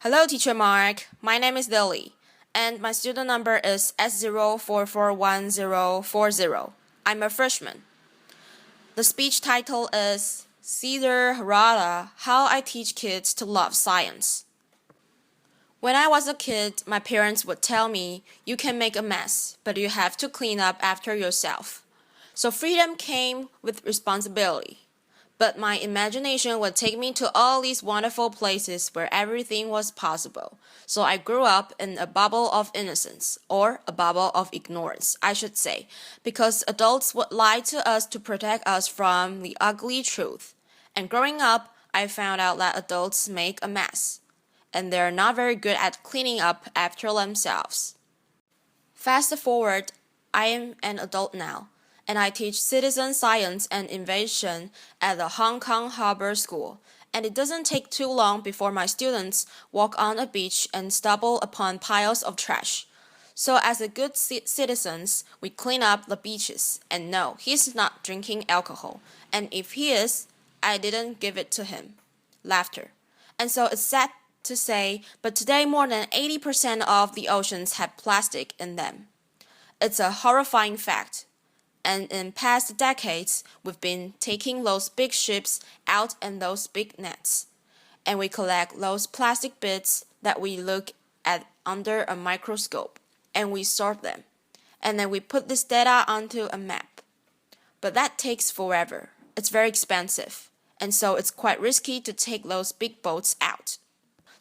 Hello, Teacher Mark. My name is Lily, and my student number is S0441040. I'm a freshman. The speech title is Cesar Harada, How I Teach Kids to Love Science. When I was a kid, my parents would tell me, you can make a mess, but you have to clean up after yourself. So freedom came with responsibility. But my imagination would take me to all these wonderful places where everything was possible. So I grew up in a bubble of innocence, or a bubble of ignorance, I should say, because adults would lie to us to protect us from the ugly truth. And growing up, I found out that adults make a mess, and they're not very good at cleaning up after themselves. Fast forward, I am an adult now, and I teach citizen science and innovation at the Hong Kong Harbour School, and it doesn't take too long before my students walk on a beach and stumble upon piles of trash. So as a good citizens, we clean up the beaches, and no, he's not drinking alcohol, and if he is, I didn't give it to him. Laughter. And so it's sad to say, but today more than 80% of the oceans have plastic in them. It's a horrifying fact. And in past decades, we've been taking those big ships out in those big nets. And we collect those plastic bits that we look at under a microscope. And we sort them. And then we put this data onto a map. But that takes forever. It's very expensive. And so it's quite risky to take those big boats out.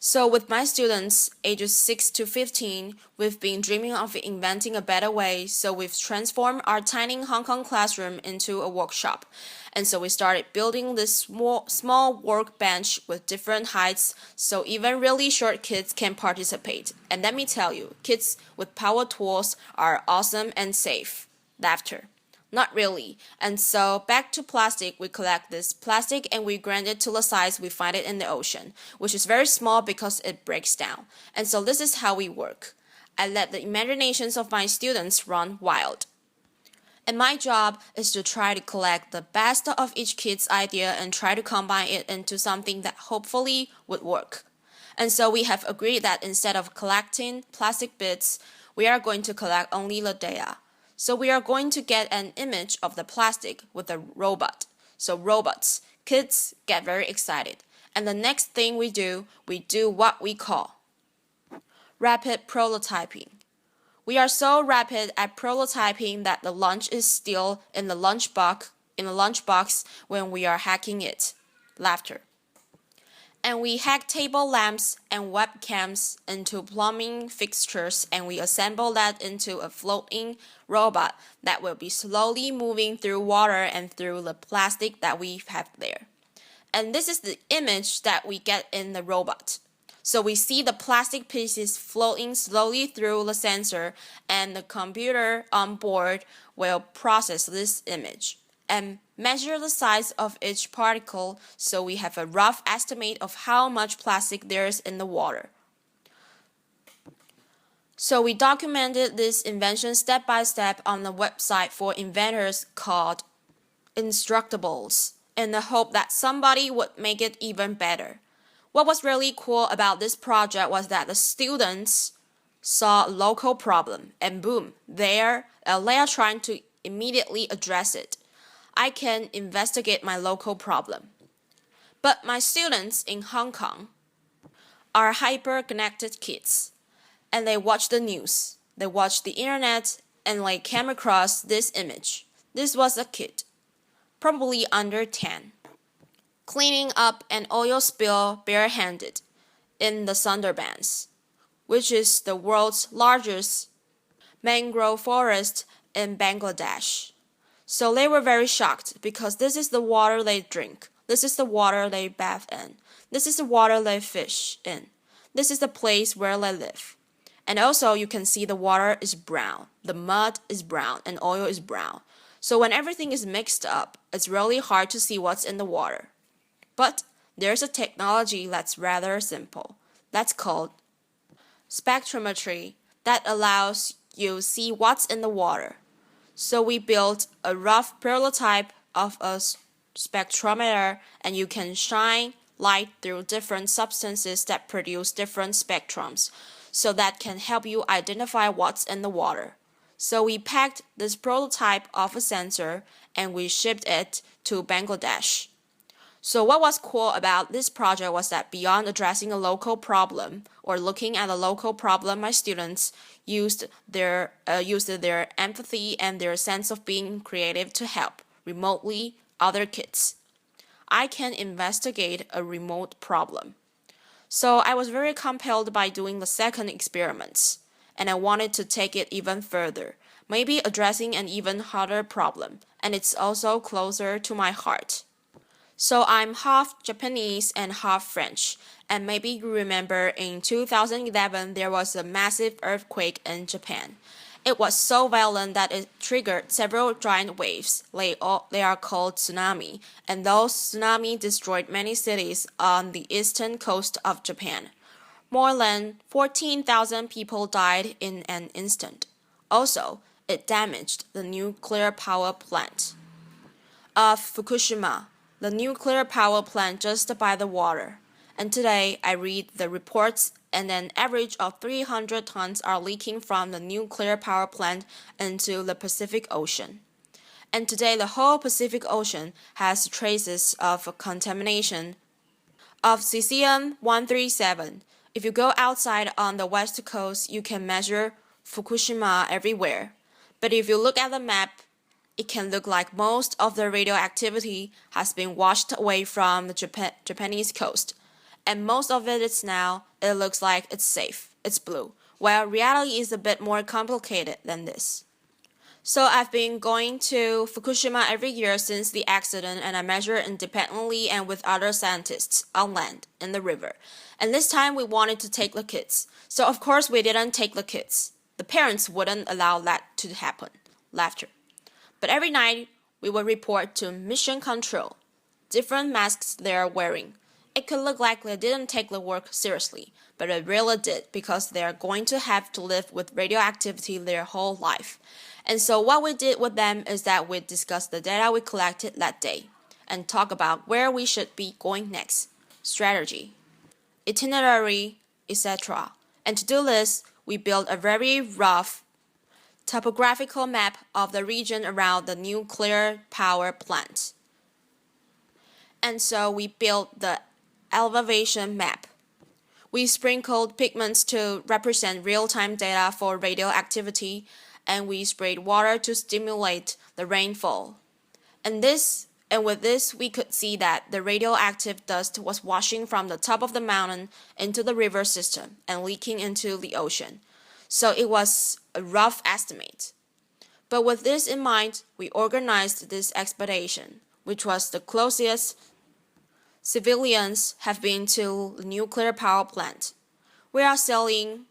So with my students, ages 6 to 15, we've been dreaming of inventing a better way, so we've transformed our tiny Hong Kong classroom into a workshop. And so we started building this small workbench with different heights, so even really short kids can participate. And let me tell you, kids with power tools are awesome and safe. Laughter. Not really. And so back to plastic, we collect this plastic and we grind it to the size we find it in the ocean, which is very small because it breaks down. And so this is how we work. I let the imaginations of my students run wild. And my job is to try to collect the best of each kid's idea and try to combine it into something that hopefully would work. And so we have agreed that instead of collecting plastic bits, we are going to collect only the data. So we are going to get an image of the plastic with a robot. So robots, kids get very excited. And the next thing we do what we call rapid prototyping. We are so rapid at prototyping that the lunch is still in the lunchbox when we are hacking it. Laughter. And we hack table lamps and webcams into plumbing fixtures, and we assemble that into a floating robot that will be slowly moving through water and through the plastic that we have there. And this is the image that we get in the robot. So we see the plastic pieces floating slowly through the sensor, and the computer on board will process this image and measure the size of each particle, so we have a rough estimate of how much plastic there is in the water. So we documented this invention step by step on the website for inventors called Instructables, in the hope that somebody would make it even better. What was really cool about this project was that the students saw a local problem, and boom, they are trying to immediately address it. I can investigate my local problem. But my students in Hong Kong are hyper-connected kids, and they watch the news, they watch the internet, and they came across this image. This was a kid, probably under 10, cleaning up an oil spill barehanded in the Sundarbans, which is the world's largest mangrove forest in Bangladesh. So they were very shocked because this is the water they drink. This is the water they bathe in. This is the water they fish in. This is the place where they live. And also you can see the water is brown. The mud is brown and oil is brown. So when everything is mixed up, it's really hard to see what's in the water. But there's a technology that's rather simple. That's called spectrometry that allows you to see what's in the water. So we built a rough prototype of a spectrometer, and you can shine light through different substances that produce different spectrums, so that can help you identify what's in the water. So we packed this prototype of a sensor and we shipped it to Bangladesh. So what was cool about this project was that beyond addressing a local problem or looking at a local problem, my students used their empathy and their sense of being creative to help remotely other kids. I can investigate a remote problem. So I was very compelled by doing the second experiments, and I wanted to take it even further, maybe addressing an even harder problem, and it's also closer to my heart. So I'm half Japanese and half French, and maybe you remember in 2011 there was a massive earthquake in Japan. It was so violent that it triggered several giant waves. They are called tsunami, and those tsunami destroyed many cities on the eastern coast of Japan. More than 14,000 people died in an instant. Also, it damaged the nuclear power plant of Fukushima, the nuclear power plant just by the water. And today I read the reports, and an average of 300 tons are leaking from the nuclear power plant into the Pacific Ocean. And today the whole Pacific Ocean has traces of contamination of cesium-137. If you go outside on the west coast, you can measure Fukushima everywhere. But if you look at the map, it can look like most of the radioactivity has been washed away from the Japanese coast. And most of it looks like it's safe, it's blue. Well, reality is a bit more complicated than this. So I've been going to Fukushima every year since the accident, and I measure independently and with other scientists on land, in the river. And this time we wanted to take the kids. So of course we didn't take the kids. The parents wouldn't allow that to happen. Laughter. But every night we would report to mission control. Different masks they are wearing. It could look like they didn't take the work seriously, but they really did, because they are going to have to live with radioactivity their whole life. And so what we did with them is that we discussed the data we collected that day and talk about where we should be going next, strategy, itinerary, etc. And to do this, we built a very rough topographical map of the region around the nuclear power plant. And so we built the elevation map. We sprinkled pigments to represent real-time data for radioactivity, and we sprayed water to stimulate the rainfall. And with this, we could see that the radioactive dust was washing from the top of the mountain into the river system and leaking into the ocean. So it was a rough estimate. But with this in mind, we organized this expedition, which was the closest civilians have been to the nuclear power plant. We are sailing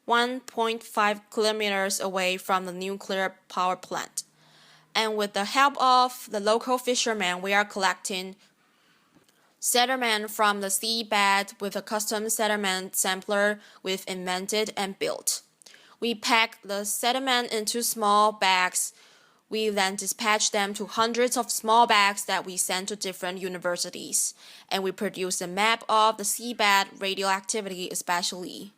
1.5 kilometers away from the nuclear power plant. And with the help of the local fishermen, we are collecting sediment from the seabed with a custom sediment sampler we've invented and built. We pack the sediment into small bags. We then dispatch them to hundreds of small bags that we send to different universities, and we produce a map of the seabed radioactivity, especially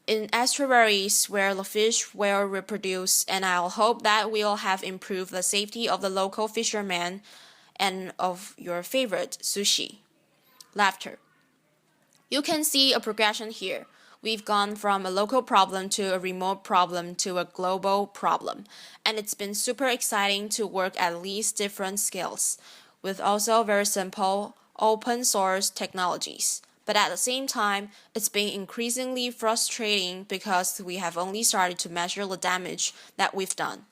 in estuaries where the fish will reproduce, and I'll hope that we'll have improved the safety of the local fishermen and of your favorite sushi. Laughter. You can see a progression here. We've gone from a local problem to a remote problem to a global problem, and it's been super exciting to work at least different scales with also very simple open source technologies. But at the same time, it's been increasingly frustrating because we have only started to measure the damage that we've done.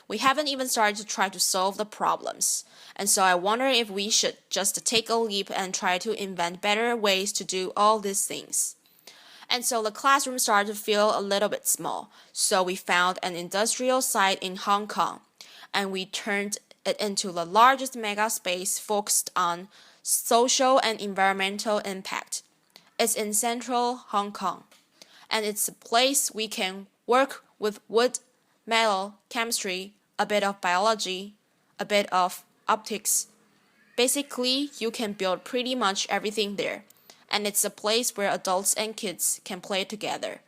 We haven't even started to try to solve the problems. And so I wonder if we should just take a leap and try to invent better ways to do all these things. And so the classroom started to feel a little bit small. So we found an industrial site in Hong Kong, and we turned it into the largest mega space focused on social and environmental impact. It's in central Hong Kong, and it's a place we can work with wood, metal, chemistry, a bit of biology, a bit of optics, Basically, you can build pretty much everything there, and it's a place where adults and kids can play together.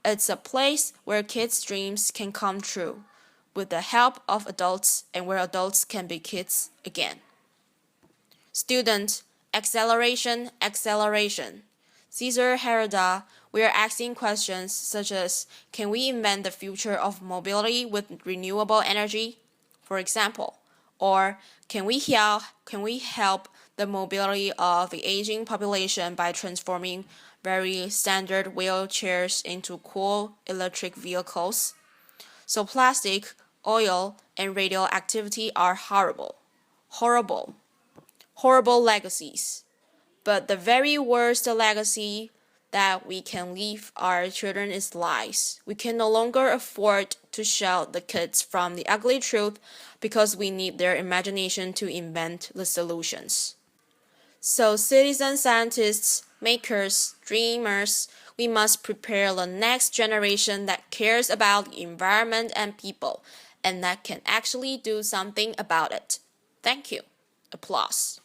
It's a place where kids' dreams can come true, with the help of adults and where adults can be kids again. Student, acceleration, acceleration. Cesar, Harada, we are asking questions such as, can we invent the future of mobility with renewable energy? For example, or can we help the mobility of the aging population by transforming very standard wheelchairs into cool electric vehicles? So plastic, oil, and radioactivity are horrible legacies. But the very worst legacy that we can leave our children is lies. We can no longer afford to shield the kids from the ugly truth because we need their imagination to invent the solutions. So citizen scientists, makers, dreamers, we must prepare the next generation that cares about the environment and people, and that can actually do something about it. Thank you. Applause.